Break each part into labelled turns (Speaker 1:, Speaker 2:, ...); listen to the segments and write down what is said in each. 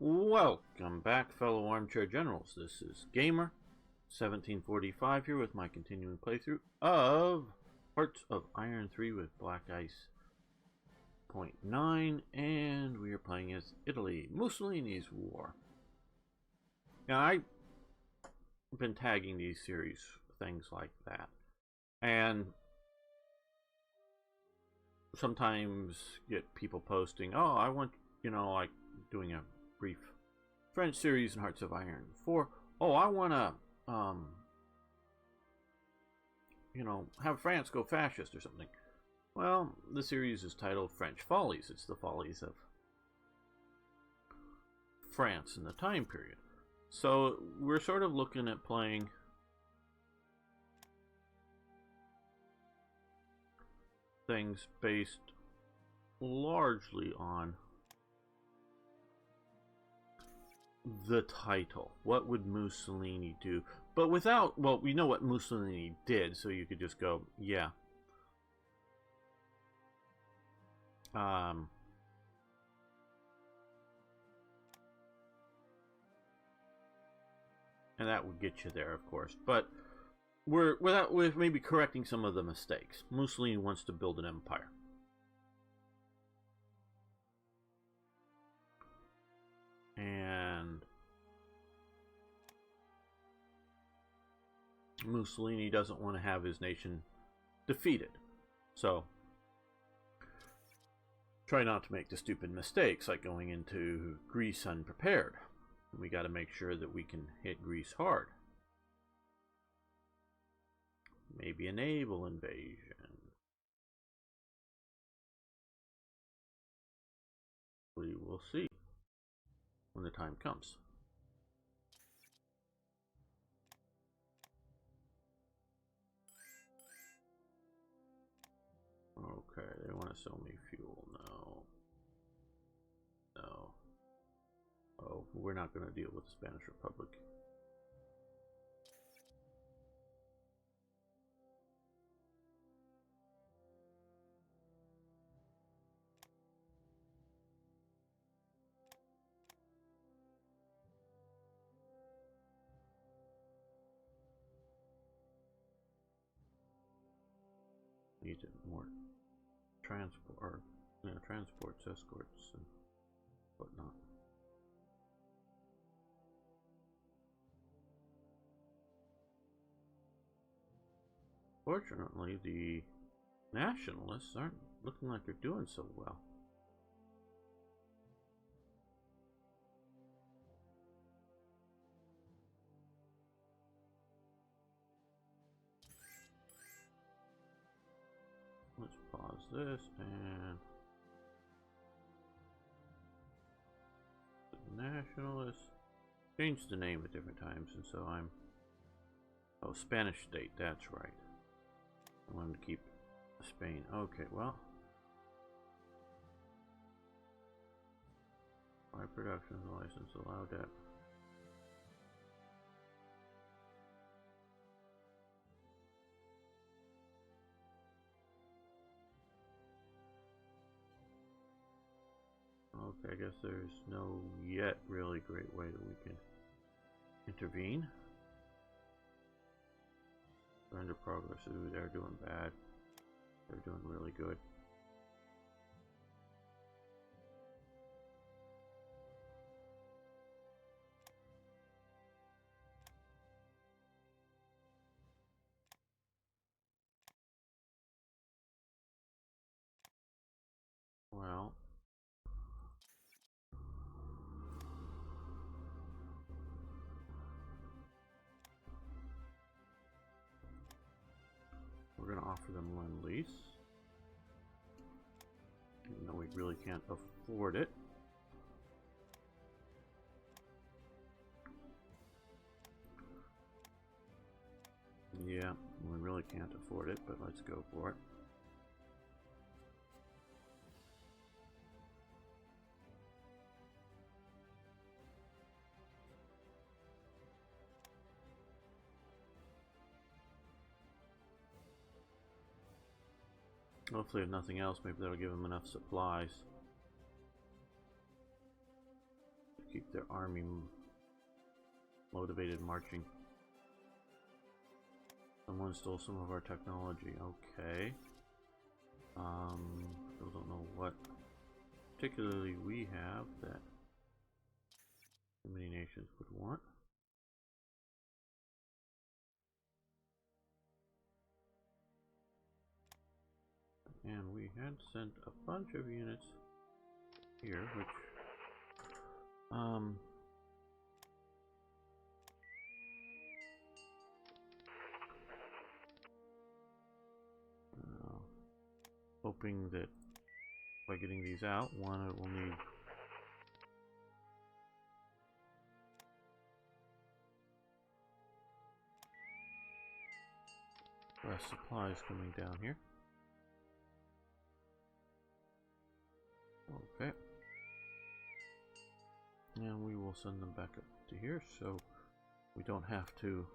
Speaker 1: Welcome back, fellow armchair generals. This is Gamer 1745 here with my continuing playthrough of Hearts of Iron 3 with Black Ice .9, and we are playing as Italy, Mussolini's War. Now, I've been tagging these series, things like that, and sometimes get people posting, oh, I want, like doing a brief French series in Hearts of Iron 4. Oh, I want to, have France go fascist or something. Well, the series is titled French Follies. It's the follies of France in the time period. So we're sort of looking at playing things based largely on the title. What would Mussolini do? But without, well, we know what Mussolini did, so you could just go, yeah. And that would get you there, of course. But we're maybe correcting some of the mistakes. Mussolini wants to build an empire. And Mussolini doesn't want to have his nation defeated. So try not to make the stupid mistakes like going into Greece unprepared. We got to make sure that we can hit Greece hard. Maybe a naval invasion. We will see when the time comes. Okay, they want to sell me fuel. No. Oh, we're not going to deal with the Spanish Republic. Need more transports, escorts, and whatnot. Fortunately, the nationalists aren't looking like they're doing so well. Let's pause this and the nationalists changed the name at different times, and so Spanish state, that's right. I want to keep Spain. Okay, well, by production license allowed that. Okay, I guess there's no yet really great way that we can intervene. Surrender progress. Ooh, they're doing bad. They're doing really good. Well, we're going to offer them Lend-Lease, even though we really can't afford it. Yeah, we really can't afford it, but let's go for it. Hopefully, if nothing else, maybe that'll give them enough supplies to keep their army motivated marching. Someone stole some of our technology. Okay. Still don't know what particularly we have that too many nations would want. And we had sent a bunch of units here, which hoping that by getting these out, one, it will need less supplies coming down here. Okay. And we will send them back up to here, so we don't have to,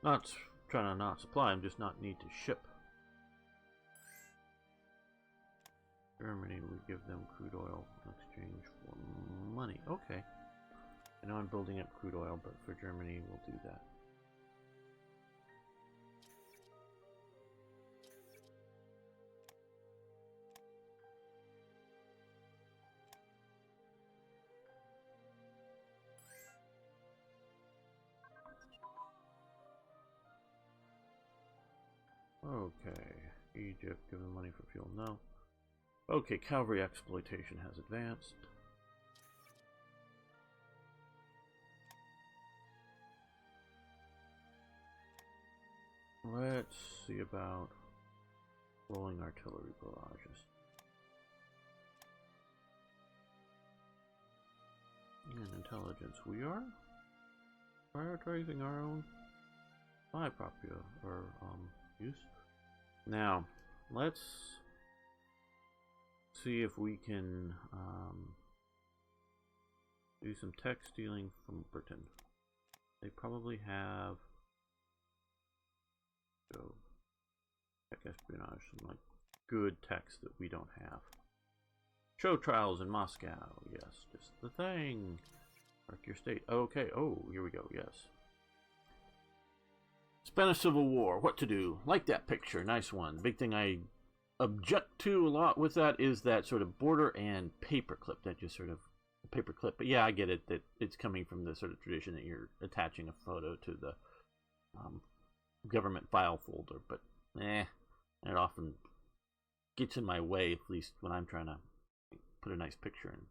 Speaker 1: not trying to not supply them, just not need to ship. Germany, we give them crude oil in exchange for money. Okay. I know I'm building up crude oil, but for Germany, we'll do that. Okay, Egypt, give them money for fuel, no. Okay, cavalry exploitation has advanced. Let's see about rolling artillery barrages. And intelligence, we are prioritizing our own spy propaganda or use. Now, let's see if we can do some tech stealing from Britain. They probably have tech espionage, some like good techs that we don't have. Show trials in Moscow, yes, just the thing. Mark your state. Okay, oh, here we go, yes. Spanish Civil War, what to do? Like that picture, nice one. Big thing I object to a lot with that is that sort of border and paperclip, that just sort of paperclip. But yeah, I get it, that it's coming from the sort of tradition that you're attaching a photo to the government file folder, but it often gets in my way, at least when I'm trying to put a nice picture in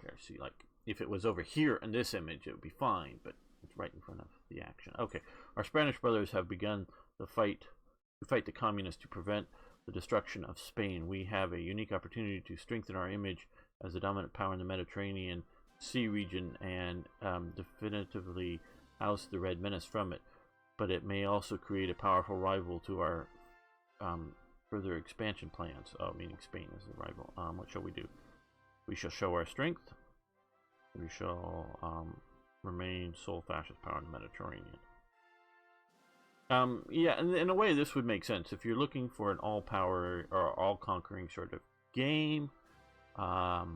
Speaker 1: there. See, like, if it was over here in this image, it would be fine, but it's right in front of the action. Okay, our Spanish brothers have begun the fight to fight the communists to prevent the destruction of Spain. We have a unique opportunity to strengthen our image as the dominant power in the Mediterranean Sea region and definitively oust the Red Menace from it. But it may also create a powerful rival to our further expansion plans. Oh, meaning Spain as the rival. What shall we do? We shall show our strength. We shall remain sole fascist power in the Mediterranean. Yeah, and in a way this would make sense. If you're looking for an all-power or all-conquering sort of game, I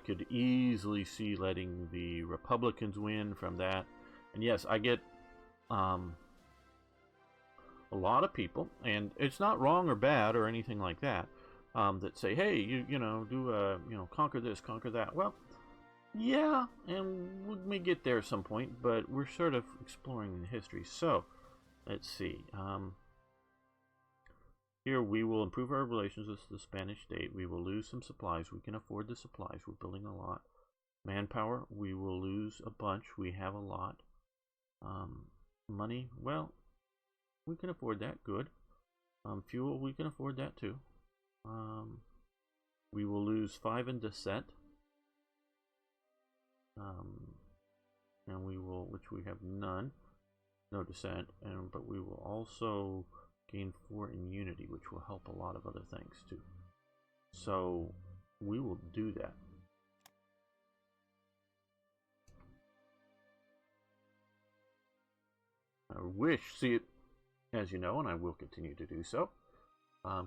Speaker 1: could easily see letting the Republicans win from that. And yes, I get a lot of people, and it's not wrong or bad or anything like that, that say, hey, you know, do conquer this, conquer that. Well, yeah, and we may get there at some point, but we're sort of exploring the history. So, let's see. Here we will improve our relations with the Spanish state. We will lose some supplies. We can afford the supplies. We're building a lot. Manpower, we will lose a bunch. We have a lot. Money, well, we can afford that. Good. Fuel, we can afford that too. We will lose 5 in descent. And we will, which we have none, no descent, but we will also gain 4 in unity, which will help a lot of other things too. So we will do that. I wish, see it, as you know, and I will continue to do so,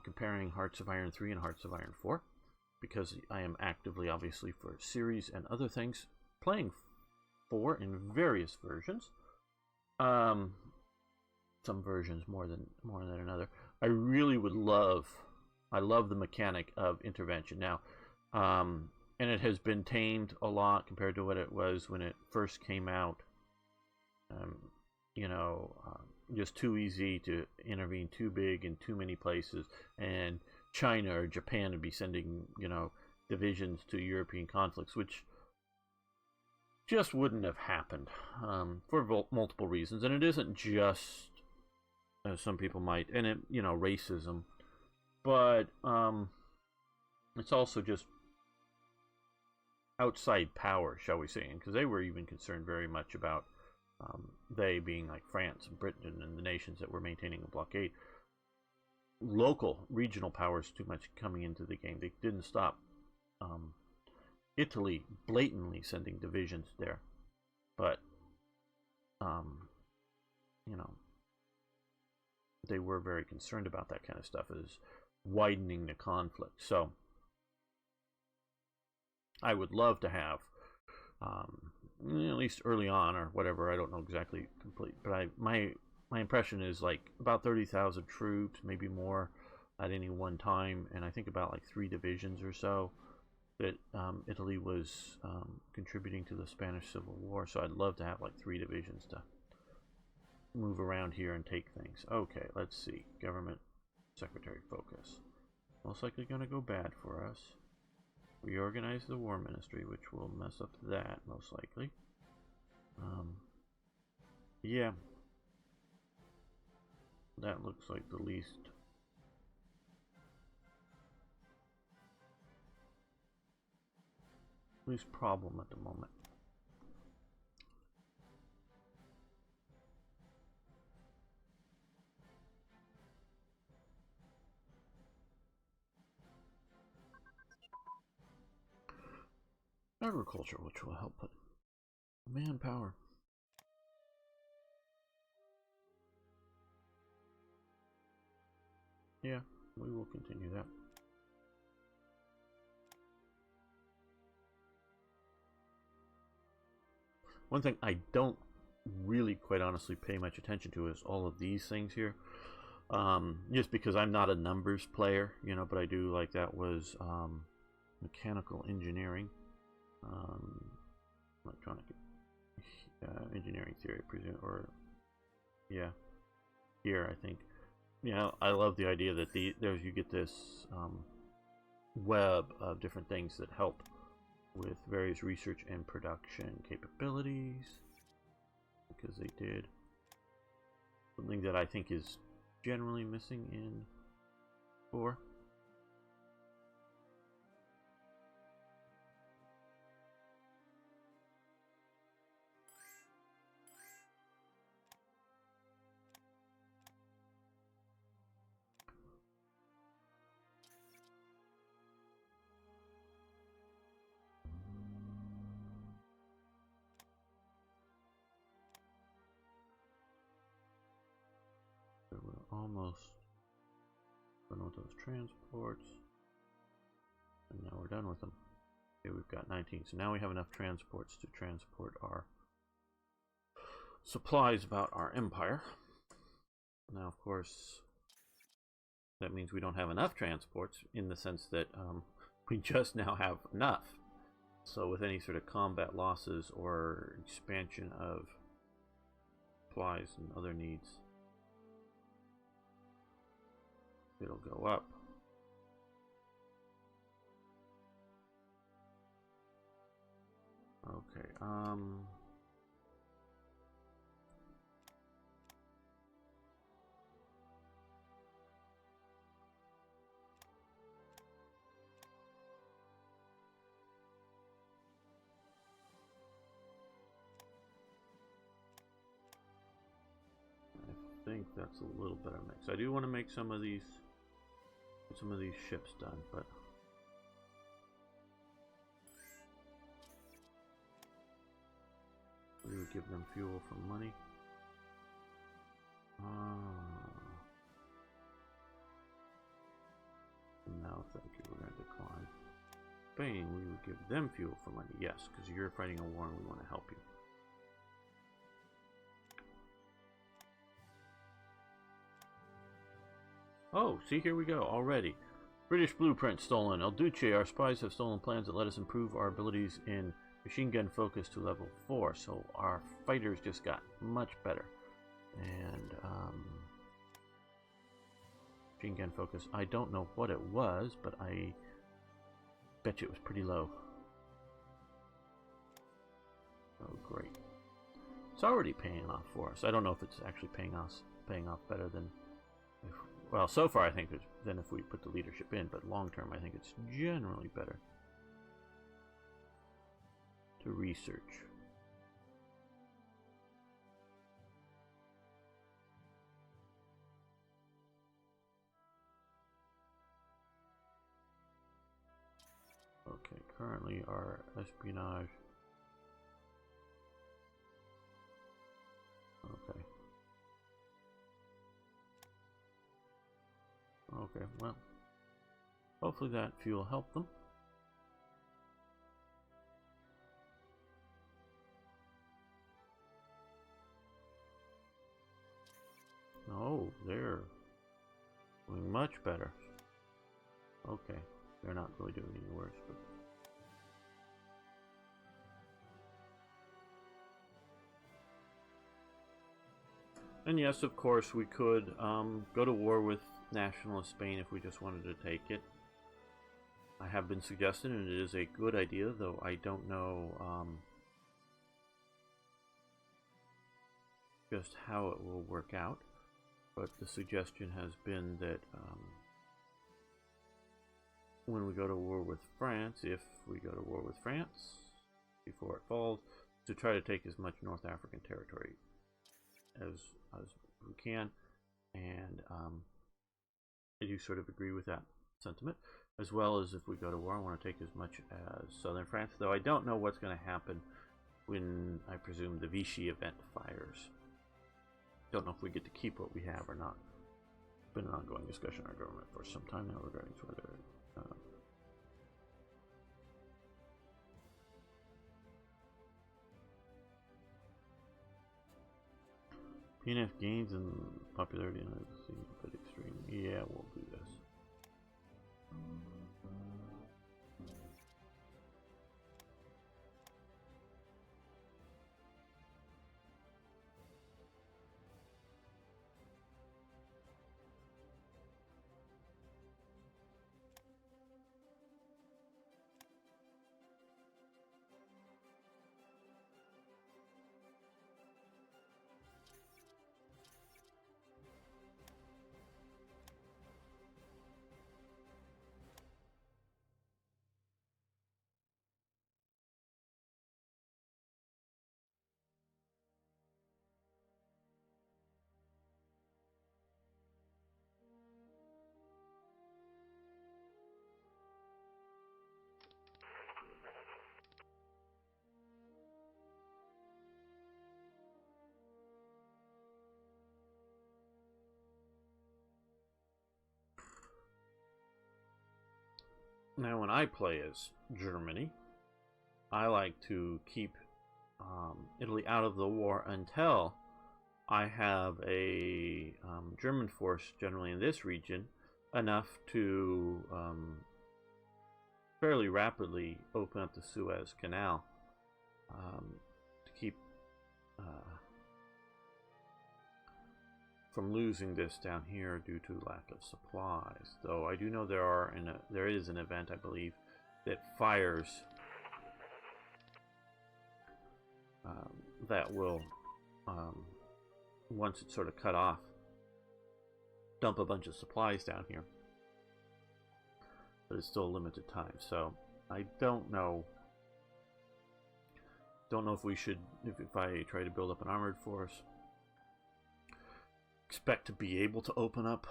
Speaker 1: comparing Hearts of Iron 3 and Hearts of Iron 4. because I am actively, obviously, for series and other things, playing 4 in various versions. Some versions more than another. I really would love. I love the mechanic of intervention now, and it has been tamed a lot compared to what it was when it first came out. You know, just too easy to intervene, too big in too many places, and China or Japan would be sending, you know, divisions to European conflicts, which just wouldn't have happened for multiple reasons. And it isn't just, as some people might, and it, you know, racism, but it's also just outside power, shall we say, because they were even concerned very much about they being like France and Britain and the nations that were maintaining a blockade. Local, regional powers too much coming into the game. They didn't stop Italy blatantly sending divisions there, but you know, they were very concerned about that kind of stuff as widening the conflict. So I would love to have, at least early on or whatever, I don't know exactly complete, but my impression is like about 30,000 troops, maybe more at any one time, and I think about like 3 divisions or so that Italy was contributing to the Spanish Civil War. So I'd love to have like 3 divisions to move around here and take things. Okay, let's see. Government Secretary focus. Most likely going to go bad for us. Reorganize the War Ministry, which will mess up that, most likely. Yeah. That looks like the least problem at the moment. Agriculture, which will help put manpower. Yeah, we will continue that. One thing I don't really, quite honestly, pay much attention to is all of these things here. Just because I'm not a numbers player, you know, but I do like that was mechanical engineering, electronic engineering theory, I presume, or yeah, here I think. Yeah, I love the idea that there's you get this web of different things that help with various research and production capabilities, because they did something that I think is generally missing in 4. So we're almost done with those transports, and now we're done with them. Okay, we've got 19, so now we have enough transports to transport our supplies about our empire. Now, of course, that means we don't have enough transports in the sense that we just now have enough. So with any sort of combat losses or expansion of supplies and other needs, it'll go up. Okay, I think that's a little better mix. I do want to make some of these ships done, but we would give them fuel for money. No, thank you. We're going to decline. Spain, we would give them fuel for money. Yes, because you're fighting a war and we want to help you. Oh, see, here we go, already. British blueprint stolen. El Duce, our spies have stolen plans that let us improve our abilities in machine gun focus to level 4. So our fighters just got much better. And, machine gun focus, I don't know what it was, but I bet you it was pretty low. Oh, great. It's already paying off for us. I don't know if it's actually paying off better than... Well, so far I think it's than if we put the leadership in, but long term I think it's generally better to research. Okay, currently our espionage. Okay. Okay, well, hopefully that fuel helped them. Oh, they're doing much better. Okay, they're not really doing any worse, but... And yes, of course, we could go to war with nationalist Spain if we just wanted to take it. I have been suggesting, and it is a good idea, though I don't know just how it will work out. But the suggestion has been that when we go to war with France, if we go to war with France before it falls, to try to take as much North African territory as we can. And I do sort of agree with that sentiment, as well as if we go to war, I want to take as much as southern France, though I don't know what's going to happen when, I presume, the Vichy event fires. Don't know if we get to keep what we have or not. It's been an ongoing discussion in our government for some time now regarding whether PNF gains in popularity and it seems a bit extreme. Yeah, we'll do this. Now, when I play as Germany, I like to keep Italy out of the war until I have a German force, generally in this region, enough to fairly rapidly open up the Suez Canal to keep from losing this down here due to lack of supplies. Though I do know there is an event, I believe, that fires that will, once it's sort of cut off, dump a bunch of supplies down here. But it's still a limited time, so I don't know. Don't know if we should, if I try to build up an armored force, expect to be able to open up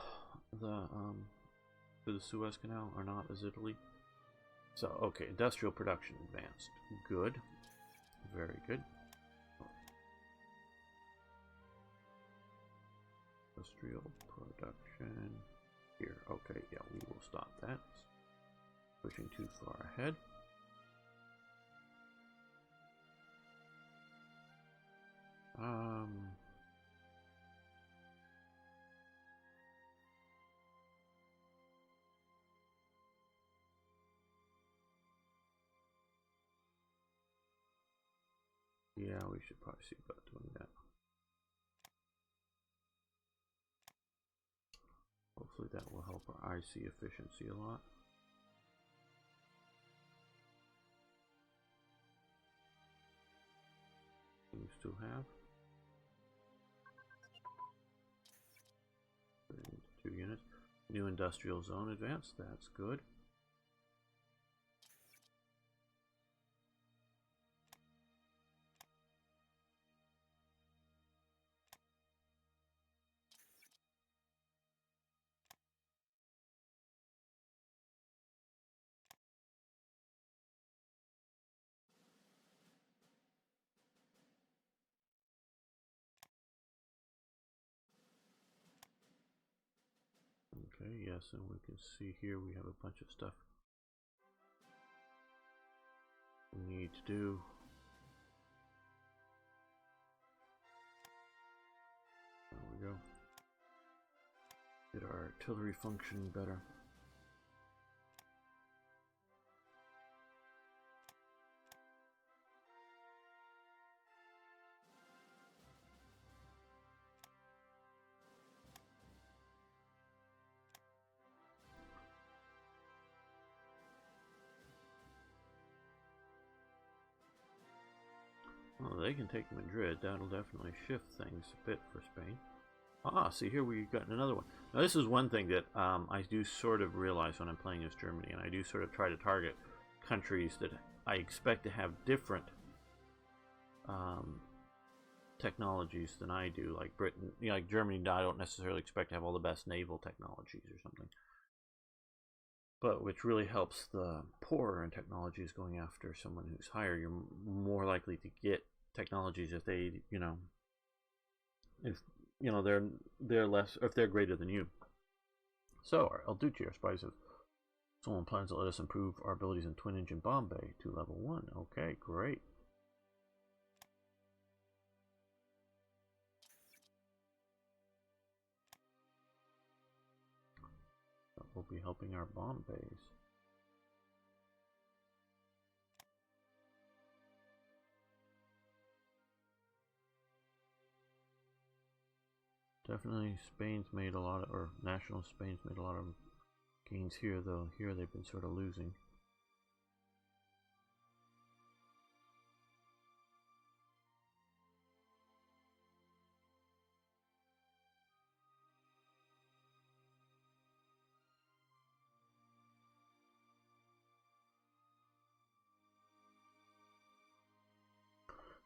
Speaker 1: the Suez Canal or not as Italy. So, okay, industrial production advanced. Good. Very good. Industrial production here. Okay, yeah, we will stop that. Pushing too far ahead. Yeah, we should probably see about doing that. Hopefully that will help our IC efficiency a lot. We still have 2 units. New industrial zone advanced, that's good. Okay, yes, and we can see here we have a bunch of stuff we need to do. There we go. Get our artillery functioning better. Well, they can take Madrid. That'll definitely shift things a bit for Spain. Ah, see here we've got another one. Now this is one thing that I do sort of realize when I'm playing as Germany, and I do sort of try to target countries that I expect to have different technologies than I do, like Britain. You know, like Germany, I don't necessarily expect to have all the best naval technologies or something. But which really helps the poorer in technologies going after someone who's higher. You're more likely to get technologies if they, if they're less, or if they're greater than you. So our El Duce, our spies have stolen plans that let us improve our abilities in twin engine bomb bay to level 1. Okay, great. That will be helping our bomb bays. Definitely Spain's made a lot of, or national Spain's made a lot of gains here, though here they've been sort of losing.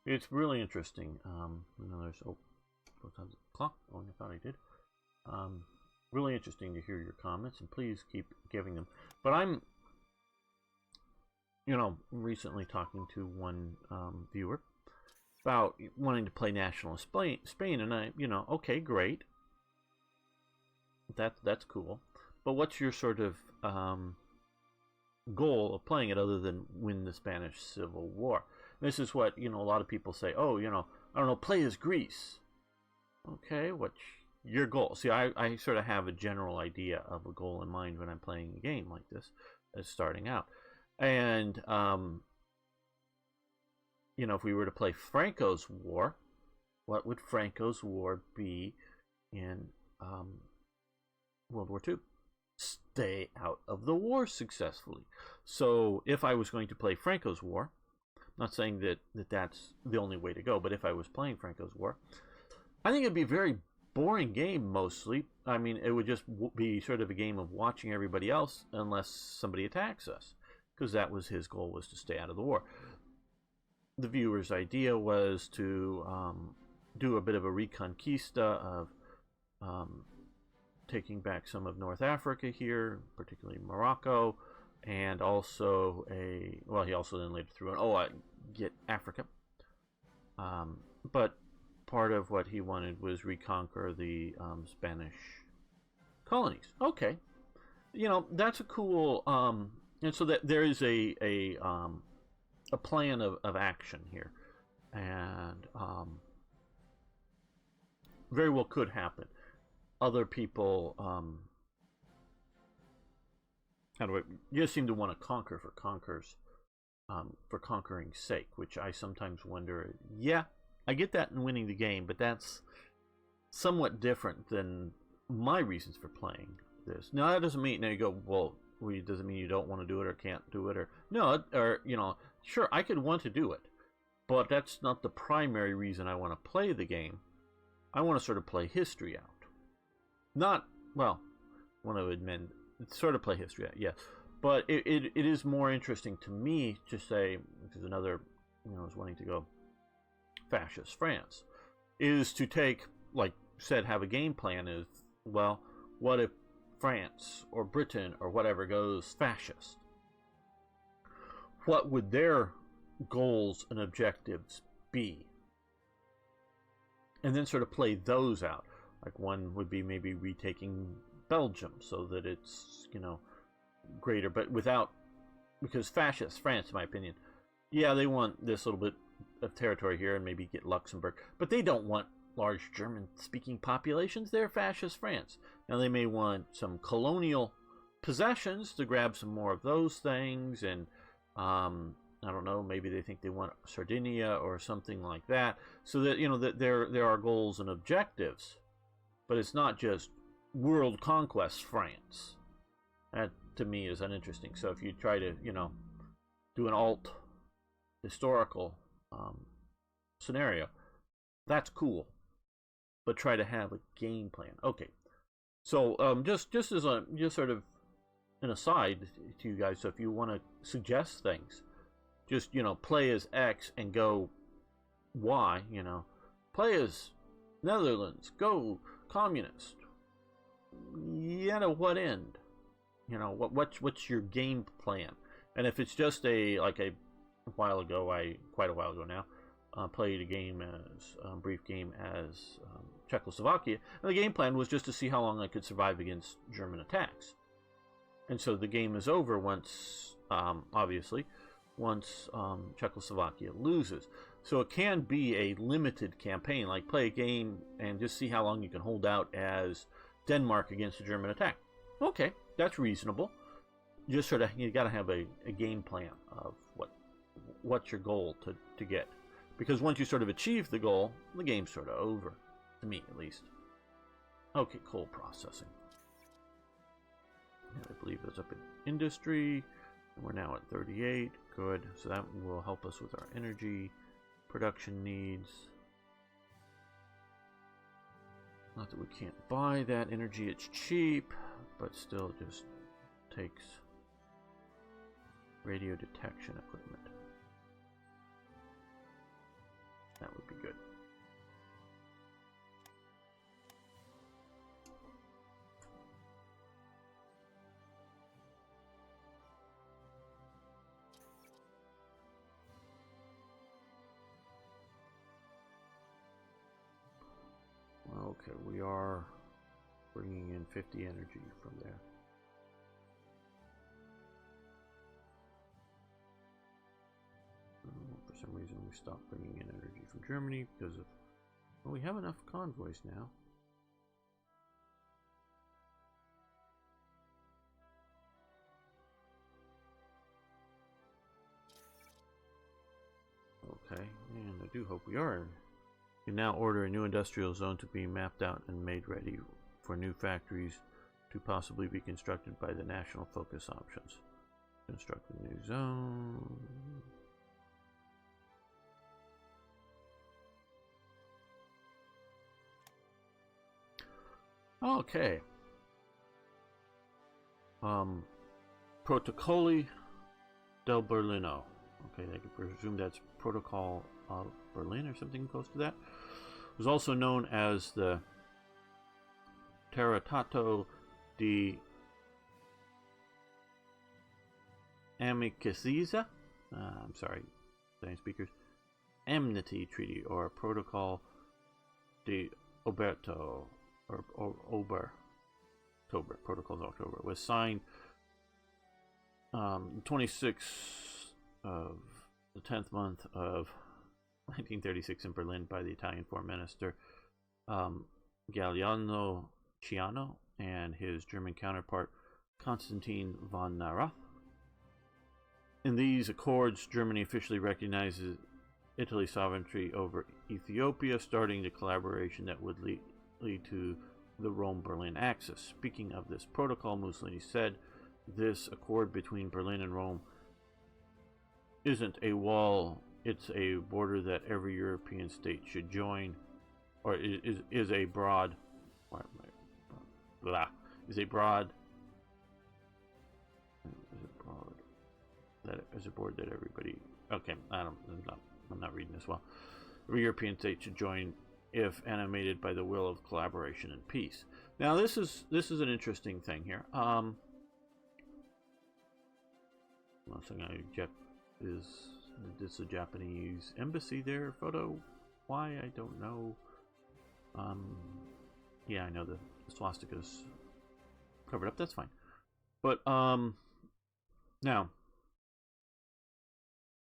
Speaker 1: It's really interesting. There's what time's the clock? Oh, I thought I did. Really interesting to hear your comments, and please keep giving them. But I'm, recently talking to one viewer about wanting to play national Spain, and I, okay, great. That's cool. But what's your sort of goal of playing it other than win the Spanish Civil War? This is what, a lot of people say, oh, I don't know, play as Greece. Okay, what's your goal? See, I sort of have a general idea of a goal in mind when I'm playing a game like this as starting out. And, if we were to play Franco's War, what would Franco's War be in World War II? Stay out of the war successfully. So if I was going to play Franco's War, not saying that's the only way to go, but if I was playing Franco's War, I think it'd be a very boring game mostly. I mean, it would just be sort of a game of watching everybody else unless somebody attacks us, because that was his goal, was to stay out of the war. The viewer's idea was to do a bit of a reconquista of taking back some of North Africa here, particularly Morocco, and also he also then later threw in, get Africa. But part of what he wanted was reconquer the Spanish colonies. Okay, that's a cool, and so that there is a plan of action here, and very well could happen. Other people, you just seem to want to conquer for conquer's for conquering's sake, which I sometimes wonder. Yeah, I get that in winning the game, but that's somewhat different than my reasons for playing this. Now that doesn't mean, now you go, well, doesn't mean you don't want to do it or can't do it, or no, or sure, I could want to do it, but that's not the primary reason I want to play the game. I want to sort of play history out. Not, well, I want to admit, sort of play history out, yes. But it is more interesting to me to say, because another, is wanting to go fascist France, is to take, like said, have a game plan is, well, what if France or Britain or whatever goes fascist? What would their goals and objectives be? And then sort of play those out. Like one would be maybe retaking Belgium so that it's, greater, but without, because fascist France, in my opinion, yeah, they want this little bit of territory here and maybe get Luxembourg, but they don't want large German-speaking populations. They're fascist France. Now they may want some colonial possessions to grab some more of those things, and I don't know, maybe they think they want Sardinia or something like that, so that that there are goals and objectives, but it's not just world conquest France. That to me is uninteresting. So if you try to do an alt historical scenario, that's cool, but try to have a game plan. Okay, so just as a sort of an aside to you guys, so if you want to suggest things, just play as X and go Y. Play as Netherlands, go communist. To what end? What's your game plan? And if it's just quite a while ago now, played a game as brief game as Czechoslovakia, and the game plan was just to see how long I could survive against German attacks. And so the game is over once, obviously, once Czechoslovakia loses. So it can be a limited campaign, like play a game and just see how long you can hold out as Denmark against a German attack. Okay, that's reasonable. Just sort of, you got to have a game plan of what's your goal to get. Because once you sort of achieve the goal, the game's sort of over. To me, at least. Okay, coal processing. I believe that's up in industry. And we're now at 38. Good. So that will help us with our energy production needs. Not that we can't buy that energy, it's cheap, but still just takes radio detection equipment. That would be good. Okay, we are bringing in 50 energy from there. For some reason we stopped bringing in energy from Germany because of, well, we have enough convoys now. Okay, and I do hope we are. You can now order a new industrial zone to be mapped out and made ready for new factories to possibly be constructed by the national focus options. Construct a new zone. Okay. Protocoli del Berlino. Okay, I could presume that's Protocol of Berlin or something close to that. It was also known as the Trattato di Amicizia. I'm sorry, Italian speakers. Amity Treaty, or Protocol di Oberto, or Ober. October, Protocols October, was signed 26th of the 10th month of 1936 in Berlin by the Italian Foreign Minister Galiano Ciano and his German counterpart Constantine von Neurath. In these accords, Germany officially recognizes Italy's sovereignty over Ethiopia, starting the collaboration that would lead to the Rome-Berlin axis. Speaking of this protocol, Mussolini said, "This accord between Berlin and Rome isn't a wall, it's a border that every European state should join, or is a broad, that is a board that everybody." Okay, I'm not reading this well. Every European state should join if animated by the will of collaboration and peace. Now, this is an interesting thing here. One thing is this a Japanese embassy there photo? Why, I don't know. Yeah, I know the swastika's covered up. That's fine. But now,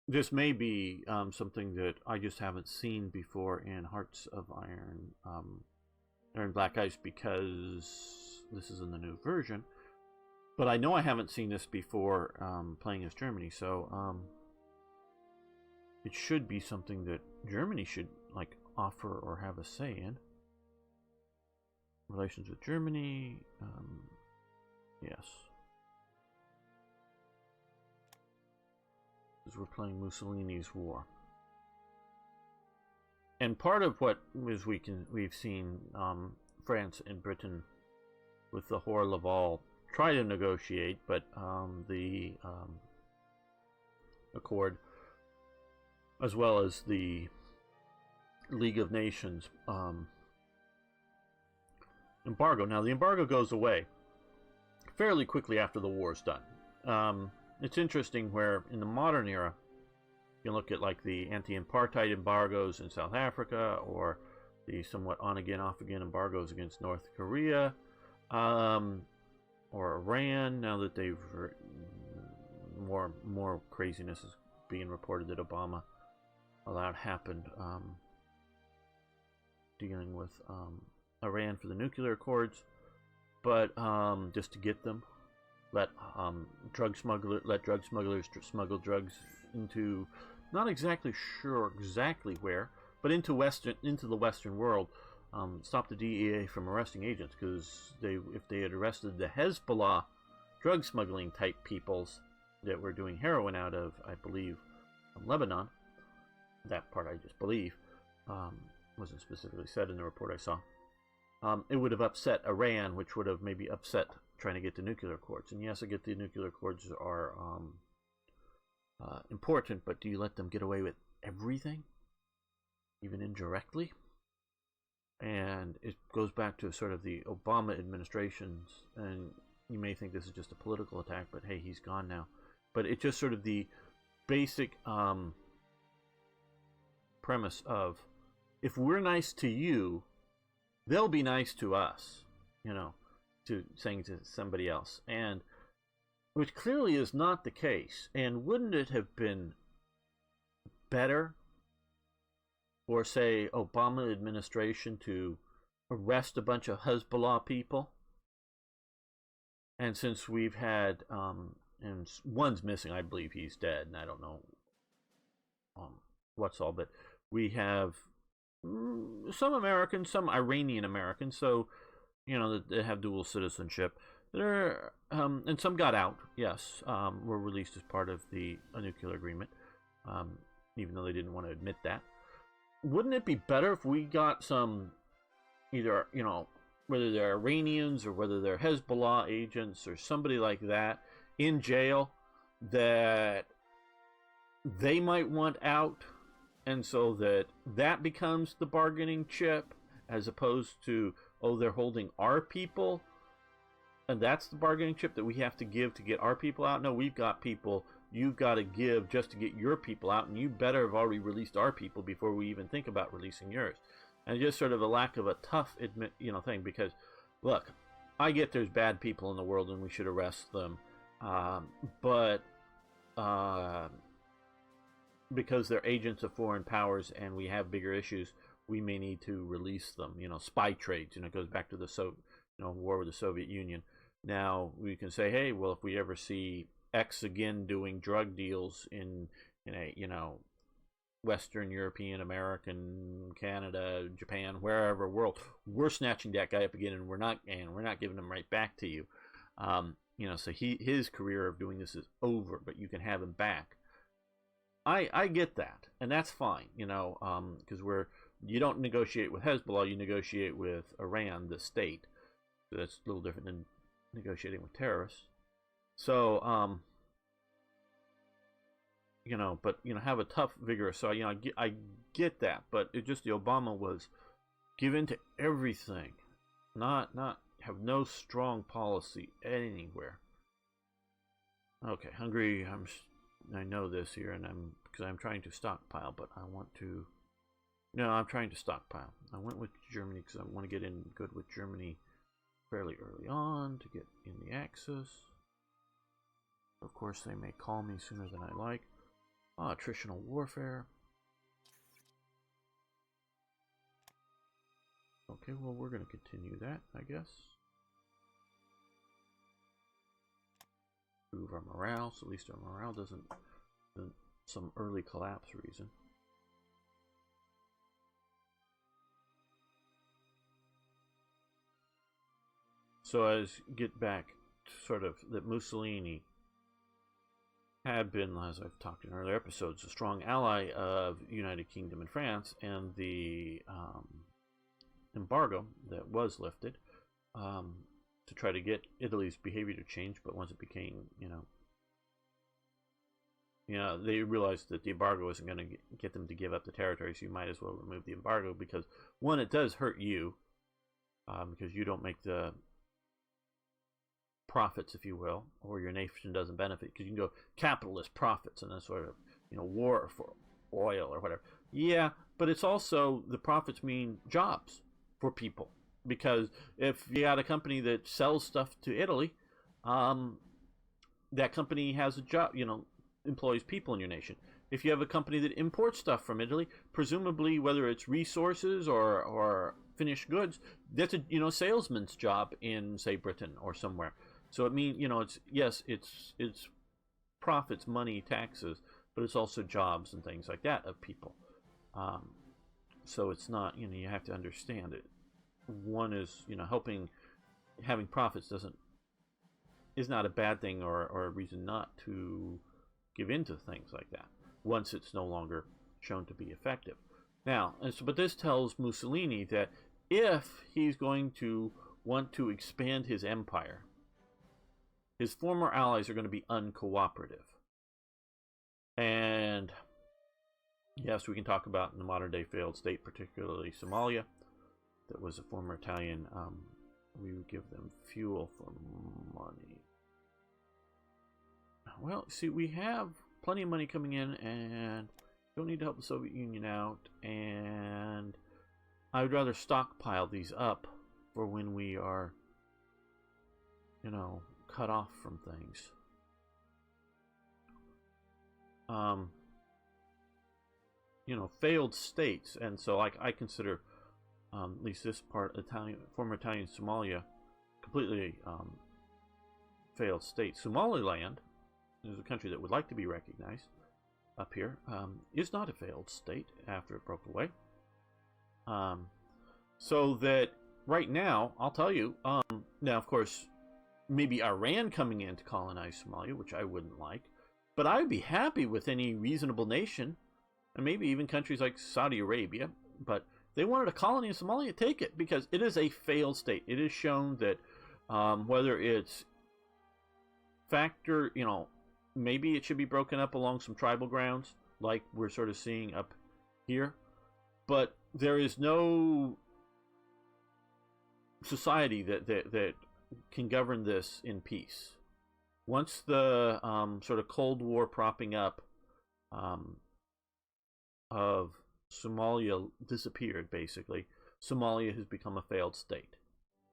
Speaker 1: this may be something that I just haven't seen before in Hearts of Iron, Iron Black Ice, because this is in the new version. But I know I haven't seen this before playing as Germany, so it should be something that Germany should like offer or have a say in. Relations with Germany, yes. Because we're playing Mussolini's war. And part of what is we've seen France and Britain with the Hoare Laval try to negotiate, but the accord, as well as the League of Nations embargo. Now, the embargo goes away fairly quickly after the war is done. It's interesting where in the modern era, you look at like the anti-apartheid embargoes in South Africa, or the somewhat on-again, off-again embargoes against North Korea, or Iran. Now that they've more craziness is being reported that Obama allowed happened, dealing with Iran for the nuclear accords, but just to get them. Let drug smugglers smuggle drugs into, not exactly sure exactly where, but into the Western world. Stop the DEA from arresting agents, because if they had arrested the Hezbollah drug smuggling type peoples that were doing heroin out of, I believe, Lebanon. That part I just believe wasn't specifically said in the report I saw. It would have upset Iran, which would have maybe upset trying to get the nuclear accords. And yes, I get the nuclear accords are important, but do you let them get away with everything, even indirectly? And it goes back to sort of the Obama administrations, and you may think this is just a political attack, but hey, he's gone now. But it's just sort of the basic premise of, if we're nice to you, they'll be nice to us, to saying to somebody else, and which clearly is not the case. And wouldn't it have been better for, say, Obama administration to arrest a bunch of Hezbollah people? And since we've had, and one's missing, I believe he's dead, and I don't know what's all, but we have some Americans, some Iranian Americans, so that have dual citizenship. There, and some got out. Yes, were released as part of the nuclear agreement, even though they didn't want to admit that. Wouldn't it be better if we got some, either whether they're Iranians or whether they're Hezbollah agents or somebody like that in jail, that they might want out, and so that becomes the bargaining chip, as opposed to, oh, they're holding our people, and that's the bargaining chip that we have to give to get our people out? No, we've got people you've got to give just to get your people out, and you better have already released our people before we even think about releasing yours. And just sort of a lack of a tough thing, because look, I get there's bad people in the world and we should arrest them, but because they're agents of foreign powers and we have bigger issues, we may need to release them. Spy trades, it goes back to the war with the Soviet Union. Now we can say, hey, well, if we ever see X again doing drug deals in a, you know, Western European, American, Canada, Japan, wherever world, we're snatching that guy up again, and we're not giving him right back to you. You know, so his career of doing this is over, but you can have him back. I get that, and that's fine, you know, because you don't negotiate with Hezbollah, you negotiate with Iran, the state. So that's a little different than negotiating with terrorists. So, you know, but, you know, have a tough, vigorous. So, you know, I get that, but it just, the Obama was given to everything, not have no strong policy anywhere. Okay, Hungary. I know this here, and because I'm trying to stockpile, but I want to. No, I'm trying to stockpile. I went with Germany because I want to get in good with Germany fairly early on to get in the Axis. Of course, they may call me sooner than I like. Attritional warfare. Okay, well, we're going to continue that, I guess. Improve our morale, so at least our morale doesn't some early collapse reason. So as get back to sort of that Mussolini had been, as I've talked in earlier episodes, a strong ally of United Kingdom and France, and the embargo that was lifted to try to get Italy's behavior to change. But once it became, you know, they realized that the embargo wasn't going to get them to give up the territory, so you might as well remove the embargo, because one, it does hurt you, because you don't make the profits, if you will, or your nation doesn't benefit, because you can go capitalist profits and then sort of, you know, war for oil or whatever. Yeah, but it's also, the profits mean jobs for people, because if you got a company that sells stuff to Italy, that company has a job, you know, employs people in your nation. If you have a company that imports stuff from Italy, presumably whether it's resources or finished goods, that's a, you know, salesman's job in, say, Britain or somewhere. So it means, you know, it's, yes, it's profits, money, taxes, but it's also jobs and things like that of people. So it's not, you know, you have to understand it. One is, you know, having profits is not a bad thing or a reason not to give in to things like that once it's no longer shown to be effective. Now, but this tells Mussolini that if he's going to want to expand his empire, his former allies are going to be uncooperative. And yes, we can talk about in the modern day failed state, particularly Somalia, that was a former Italian. We would give them fuel for money. Well, see, we have plenty of money coming in, and don't need to help the Soviet Union out, and I would rather stockpile these up for when we are, you know, cut off from things. You know, failed states, and so like I consider at least this part, former Italian Somalia, completely failed state. Somaliland is a country that would like to be recognized up here, is not a failed state after it broke away. So that right now, I'll tell you, now of course, maybe Iran coming in to colonize Somalia, which I wouldn't like, but I would be happy with any reasonable nation, and maybe even countries like Saudi Arabia, but if they wanted a colony in Somalia, take it, because it is a failed state. It is shown that whether it's you know, maybe it should be broken up along some tribal grounds, like we're sort of seeing up here, but there is no society that can govern this in peace. Once the sort of Cold War propping up of Somalia disappeared, basically, Somalia has become a failed state.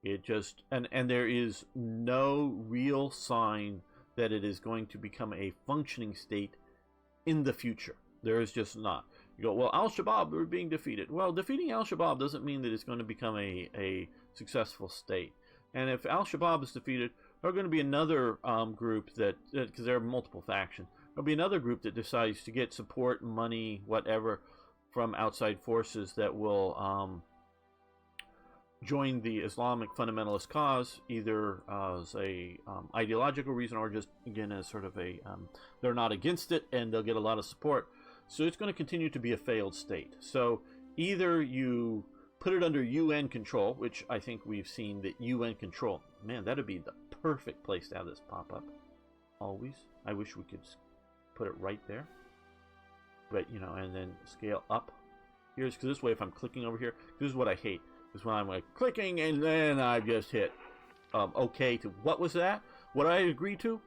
Speaker 1: It just, and there is no real sign that it is going to become a functioning state in the future. There is just not. You go, well, Al-Shabaab are being defeated. Well, defeating Al-Shabaab doesn't mean that it's going to become a successful state. And if Al-Shabaab is defeated, there's going to be another group that, because there are multiple factions, there'll be another group that decides to get support, money, whatever, from outside forces that will join the Islamic fundamentalist cause, either as a ideological reason or just, again, as sort of a, they're not against it and they'll get a lot of support. So it's going to continue to be a failed state. So either you put it under UN control, which I think we've seen that UN control, man, that'd be the perfect place to have this pop up. Always. I wish we could put it right there. But, you know, and then scale up. Here's, because this way, if I'm clicking over here, this is what I hate. Is when I'm like clicking and then I just hit OK to, what was that? What I agree to?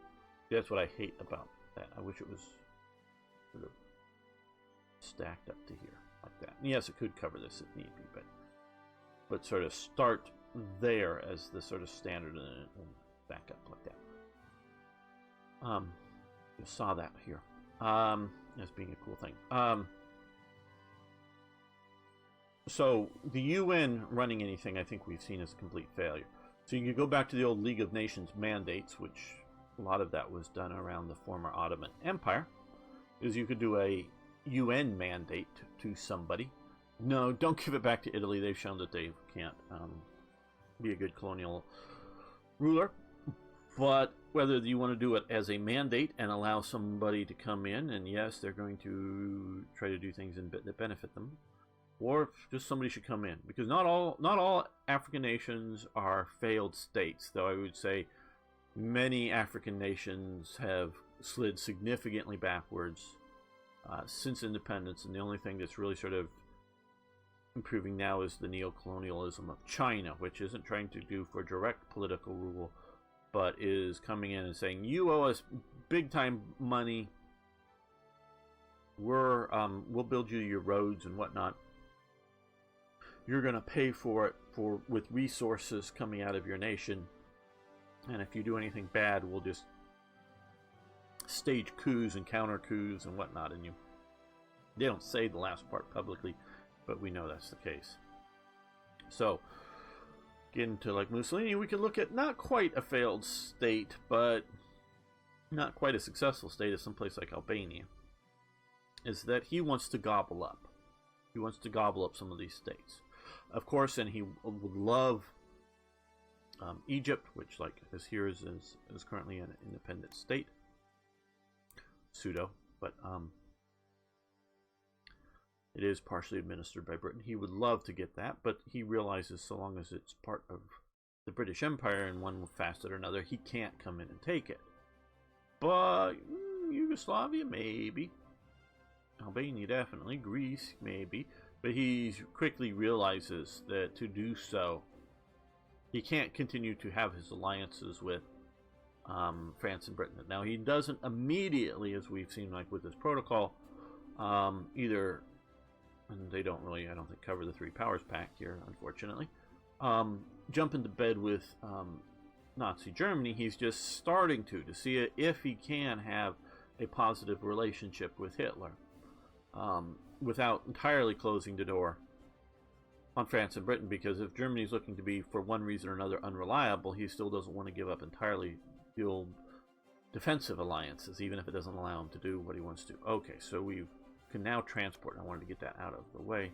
Speaker 1: That's what I hate about that. I wish it was sort of stacked up to here like that. And yes, it could cover this if need be, but sort of start there as the sort of standard and back up like that. You saw that here as being a cool thing. So the UN running anything, I think we've seen as a complete failure. So you can go back to the old League of Nations mandates, which a lot of that was done around the former Ottoman Empire, is you could do a UN mandate to somebody. No, don't give it back to Italy. They've shown that they can't be a good colonial ruler. But whether you want to do it as a mandate and allow somebody to come in, and yes, they're going to try to do things that benefit them, or just somebody should come in, because not all African nations are failed states, though I would say many African nations have slid significantly backwards since independence, and the only thing that's really sort of improving now is the neo-colonialism of China, which isn't trying to do for direct political rule, but is coming in and saying, you owe us big time money, we'll build you your roads and whatnot. You're going to pay for it with resources coming out of your nation. And if you do anything bad, we'll just stage coups and counter coups and whatnot. And they don't say the last part publicly, but we know that's the case. So, getting to like Mussolini, we can look at not quite a failed state, but not quite a successful state as someplace like Albania. Is that he wants to gobble up. He wants to gobble up some of these states. Of course, and he would love Egypt, which, like, as here is currently an independent state. Pseudo, but it is partially administered by Britain. He would love to get that, but he realizes so long as it's part of the British Empire in one facet or another, he can't come in and take it. But Yugoslavia, maybe. Albania, definitely. Greece, maybe. But he quickly realizes that to do so, he can't continue to have his alliances with France and Britain. Now, he doesn't immediately, as we've seen like with this protocol, either, and they don't really, I don't think, cover the Three Powers Pact here, unfortunately, jump into bed with Nazi Germany. He's just starting to see if he can have a positive relationship with Hitler. Without entirely closing the door on France and Britain, because if Germany's looking to be, for one reason or another, unreliable, he still doesn't want to give up entirely the old defensive alliances, even if it doesn't allow him to do what he wants to. Okay, so we can now transport. I wanted to get that out of the way.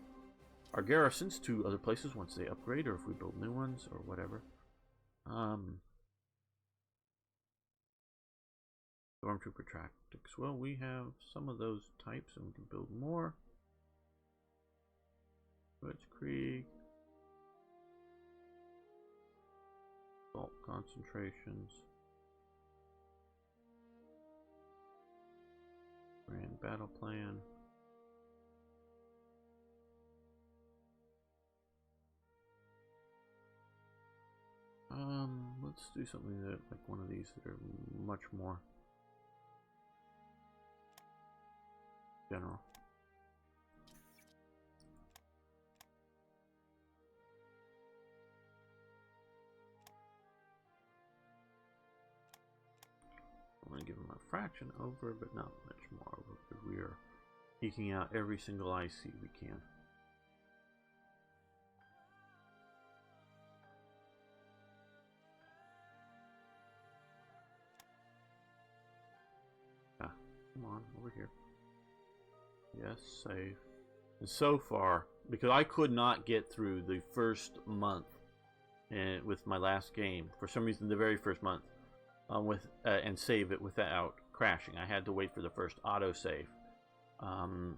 Speaker 1: Our garrisons to other places once they upgrade, or if we build new ones, or whatever. Stormtrooper tactics. Well, we have some of those types, and we can build more. Blitzkrieg. Salt concentrations. Grand battle plan. Let's do something that, like one of these that are much more general. I'm going to give them a fraction over, but not much more over, because we are eking out every single IC we can. Come on, over here. Yes, save. And so far, because I could not get through the first month with my last game, for some reason the very first month, and save it without crashing. I had to wait for the first autosave. And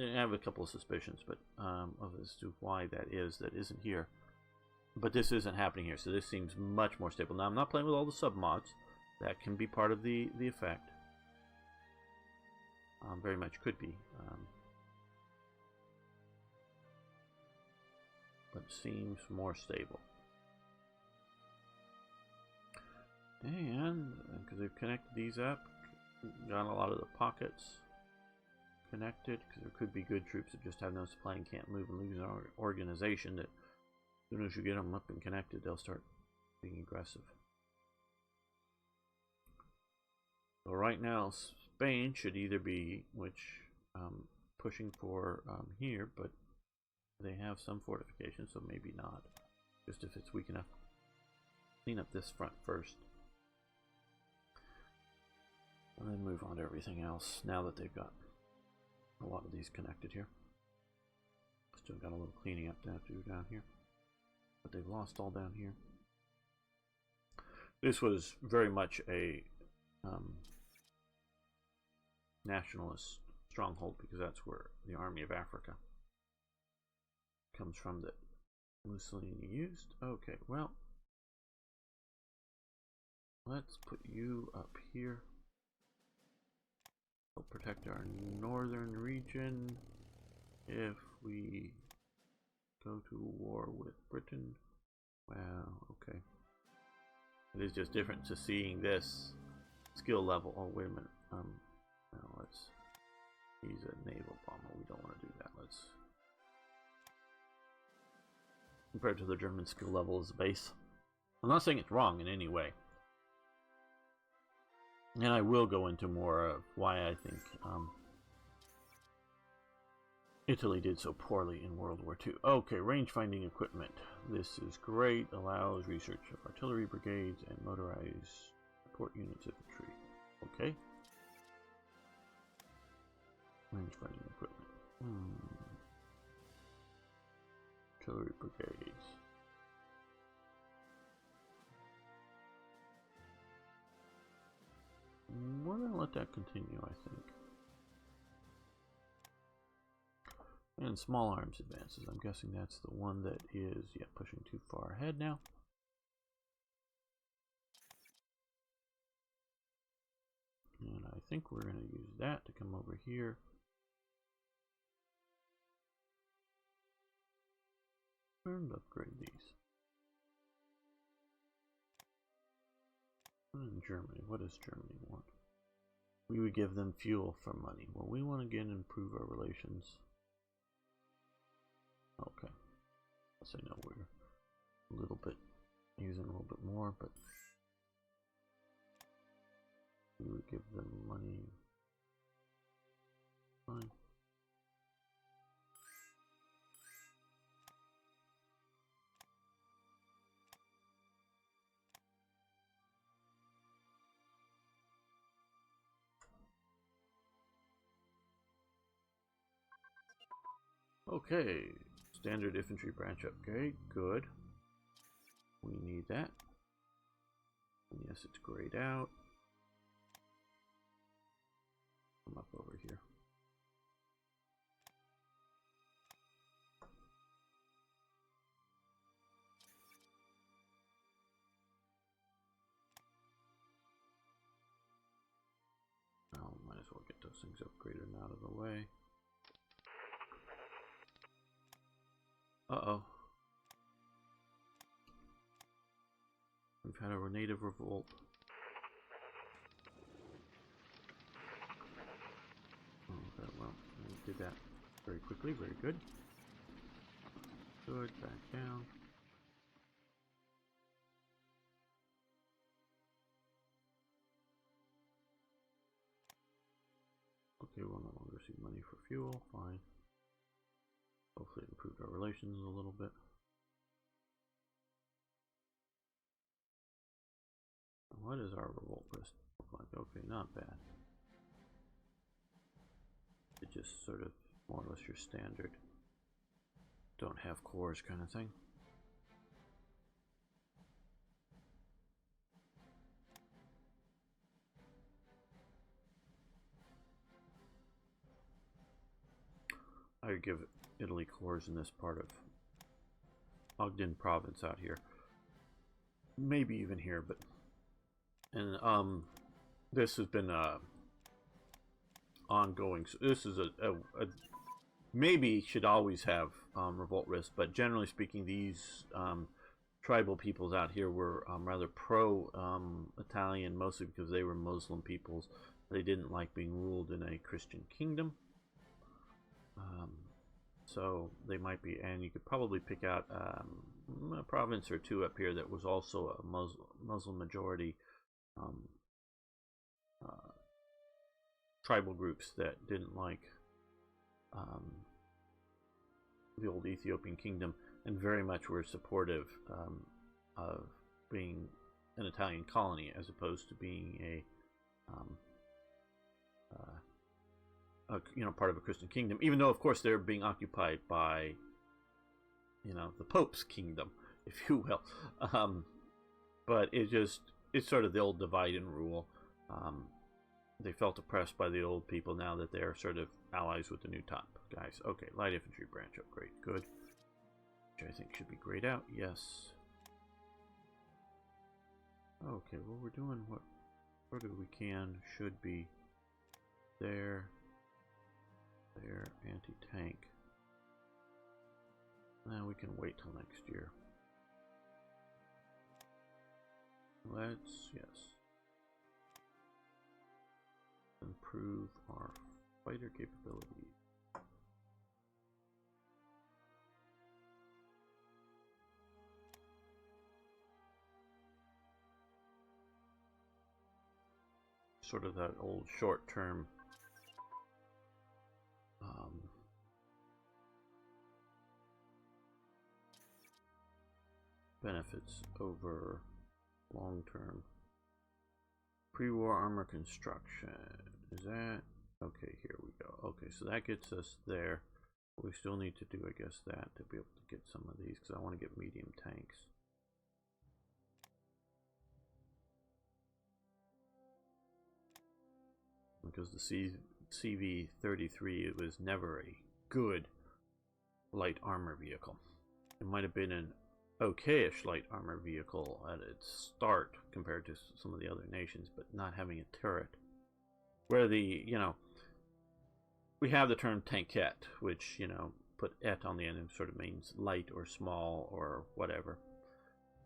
Speaker 1: I have a couple of suspicions, but as to why that isn't here. But this isn't happening here, so this seems much more stable. Now, I'm not playing with all the submods. That can be part of the effect. Very much could be. But seems more stable. And because they've connected these up, got a lot of the pockets connected, because there could be good troops that just have no supply and can't move and lose an organization that as soon as you get them up and connected, they'll start being aggressive. So right now, Spain should either be, pushing for here, but they have some fortifications, so maybe not. Just if it's weak enough. Clean up this front first. And then move on to everything else, now that they've got a lot of these connected here. Still got a little cleaning up to do down here. But they've lost all down here. This was very much a nationalist stronghold, because that's where the Army of Africa comes from that Mussolini used. Okay, well, let's put you up here. We'll protect our northern region if we go to war with Britain. Wow, okay. It is just different to seeing this skill level. Oh, wait a minute. Now let's use a naval bomber. We don't want to do that. Let's, compared to the German skill level as a base. I'm not saying it's wrong in any way. And I will go into more of why I think Italy did so poorly in World War II. Okay, range finding equipment. This is great. Allows research of artillery brigades and motorized support units infantry. Okay. Range finding equipment. Artillery brigades. We're going to let that continue, I think. And small arms advances. I'm guessing that's the one that is, yeah, pushing too far ahead now. And I think we're going to use that to come over here. And upgrade these. In Germany, what does Germany want? We would give them fuel for money. Well, we want to again improve our relations. Okay. So I know we're a little bit using a little bit more, but we would give them money. Fine. Okay, standard infantry branch upgrade, good. We need that. And yes, it's grayed out. Come up over here. Well, might as well get those things upgraded and out of the way. Uh-oh. We've had a native revolt. Okay, well, we did that very quickly, very good. Good, back down. Okay, we'll no longer see money for fuel, fine. Hopefully it improved our relations a little bit. What does our revolt list look like? Okay, not bad. to just sort of more or less your standard don't have cores kind of thing. I would give Italy cores in this part of Ogden province out here. Maybe even here, but and this has been ongoing. So this is a maybe should always have revolt risk, but generally speaking, these tribal peoples out here were rather pro Italian, mostly because they were Muslim peoples. They didn't like being ruled in a Christian kingdom. So they might be, and you could probably pick out a province or two up here that was also a Muslim majority tribal groups that didn't like the old Ethiopian kingdom and very much were supportive of being an Italian colony as opposed to being a part of a Christian kingdom, even though of course they're being occupied by the Pope's kingdom, if you will. But it's sort of the old divide and rule. They felt oppressed by the old people now that they're sort of allies with the new top guys. Okay, light infantry branch upgrade, good. Which I think should be grayed out, yes. Okay, well we're doing what sort of we can, should be there, anti-tank. Now we can wait till next year. Yes. Improve our fighter capability. Sort of that old short-term benefits over long-term. Pre-war armor construction. Is that okay? Here we go. Okay, so that gets us there. We still need to do, I guess, that to be able to get some of these because I want to get medium tanks. Because the CV-33, it was never a good light armor vehicle. It might have been an okayish light armor vehicle at its start compared to some of the other nations, but not having a turret. Where we have the term tankette, which, put "et" on the end and sort of means light or small or whatever.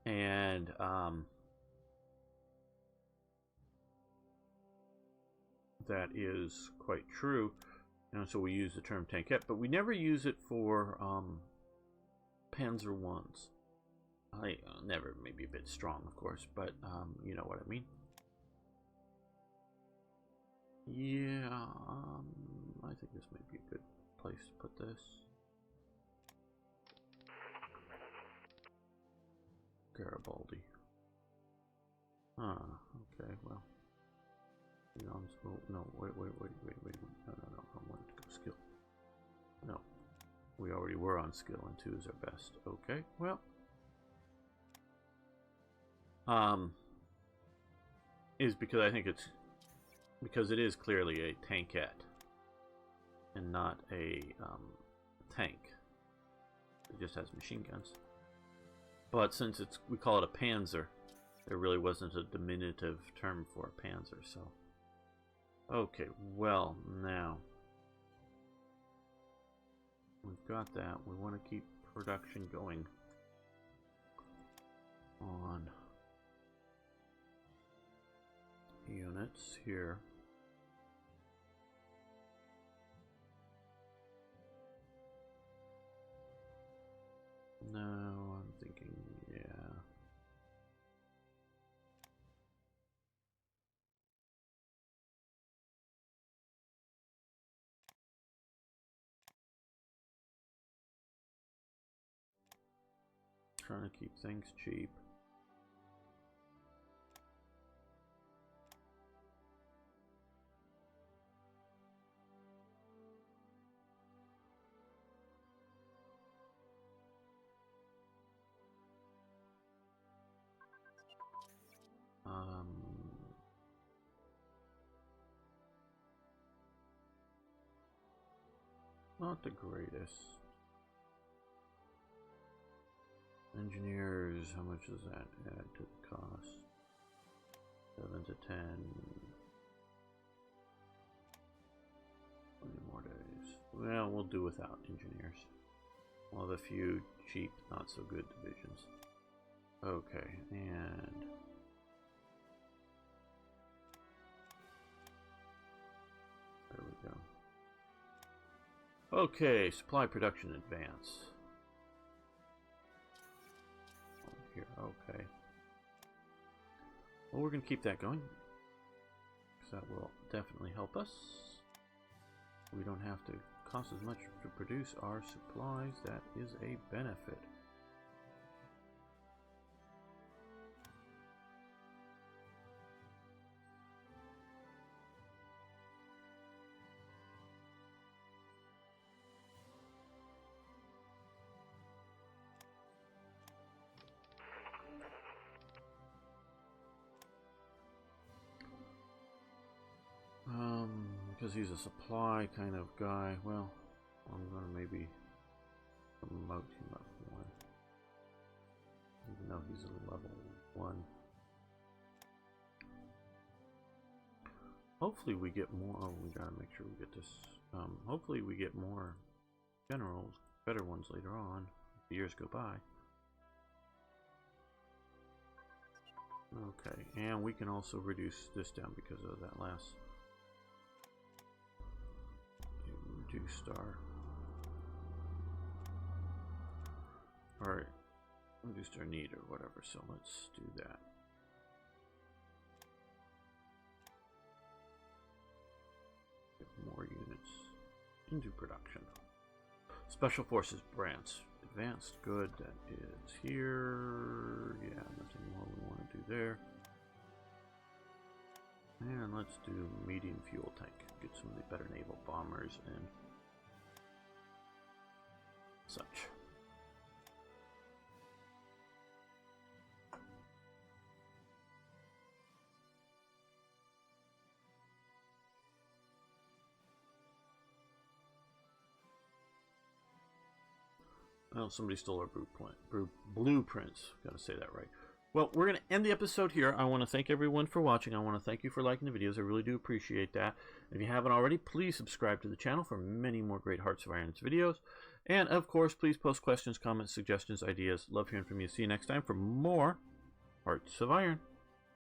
Speaker 1: And that is quite true. So we use the term tankette, but we never use it for Panzer Is. Never, maybe a bit strong, of course, but you know what I mean. Yeah, I think this may be a good place to put this. Garibaldi. Okay, well. No, wait. No, I wanted to go skill. No, we already were on skill, and 2 is our best. Okay, well. Is because I think because it is clearly a tankette and not a tank. It just has machine guns. But since we call it a panzer, there really wasn't a diminutive term for a panzer, so. Okay, well, now we've got that. We want to keep production going on units here. No, I'm thinking, yeah. Trying to keep things cheap. not the greatest. Engineers, how much does that add to the cost? 7 to 10. 20 more days. Well, we'll do without engineers. We'll have a few cheap, not so good divisions. Okay, and there we go. Okay, supply production advance. Here, okay. Well, we're going to keep that going, because that will definitely help us. We don't have to cost as much to produce our supplies. That is a benefit. Because he's a supply kind of guy, well, I'm going to maybe promote him up one. Even though he's a level 1. Hopefully we get more, oh, we got to make sure we get this. Hopefully we get more generals, better ones later on, as the years go by. Okay, and we can also reduce this down because of that last. Reduced our, or reduced our need or whatever, so let's do that. Get more units into production. Special Forces branch. Advanced good, that is here. Yeah, nothing more we want to do there. And let's do medium fuel tank. Get some of the better naval bombers and such. Well, somebody stole our blueprints. Got to say that right. Well, we're going to end the episode here. I want to thank everyone for watching. I want to thank you for liking the videos. I really do appreciate that. If you haven't already, please subscribe to the channel for many more great Hearts of Iron videos. And, of course, please post questions, comments, suggestions, ideas. Love hearing from you. See you next time for more Hearts of Iron.